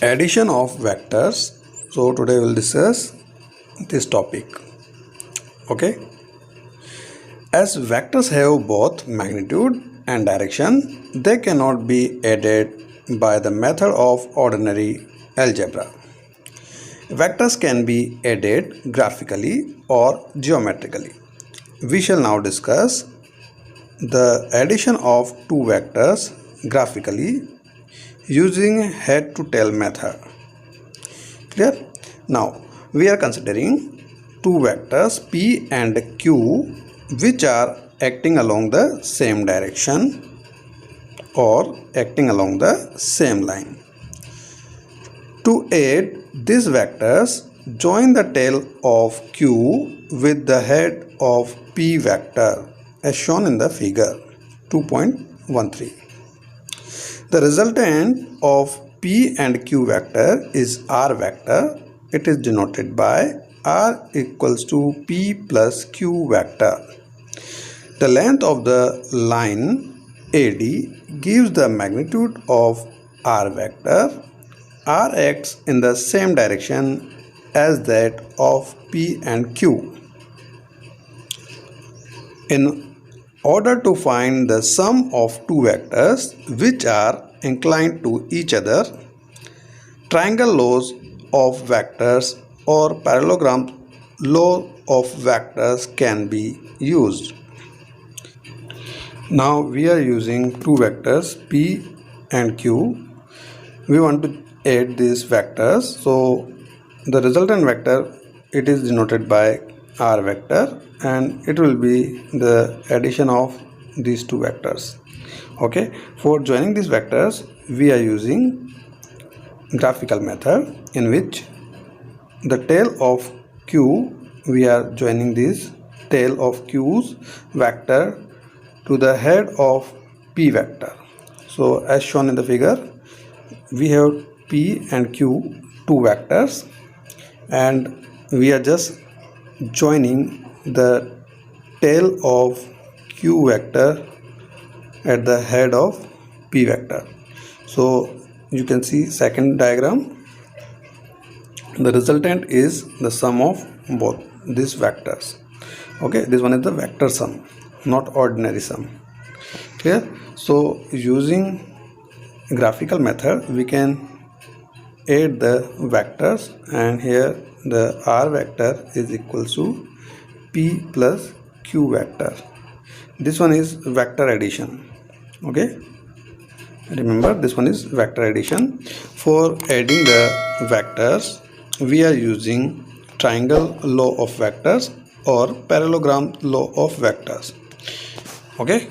Addition of vectors. So today we'll discuss this topic. Okay. As vectors have both magnitude and direction, they cannot be added by the method of ordinary algebra. Vectors can be added graphically or geometrically. We shall now discuss the addition of two vectors graphically using head to tail method. Clear? Now we are considering two vectors P and Q which are acting along the same direction or acting along the same line. To aid these vectors, join the tail of Q with the head of P vector as shown in the figure 2.13. The resultant of P and Q vector is R vector. It is denoted by R equals to P plus Q vector. The length of the line AD gives the magnitude of R vector. R acts in the same direction as that of P and Q. In order to find the sum of two vectors which are inclined to each other, triangle laws of vectors or parallelogram law of vectors can be used. Now we are using two vectors P and Q. We want to add these vectors. So the resultant vector, it is denoted by R vector, and it will be the addition of these two vectors. Okay, for joining these vectors we are using graphical method, in which the tail of Q, we are joining this tail of Q's vector to the head of P vector. So as shown in the figure, we have P and Q, two vectors, and we are just joining the tail of Q vector at the head of P vector. So you can see second diagram, the resultant is the sum of both these vectors. Okay, this one is the vector sum, not ordinary sum. Clear? So using graphical method we can add the vectors, and here the R vector is equals to P plus Q vector. This one is vector addition. Okay, remember this one is vector addition. For adding the vectors we are using triangle law of vectors or parallelogram law of vectors. Okay.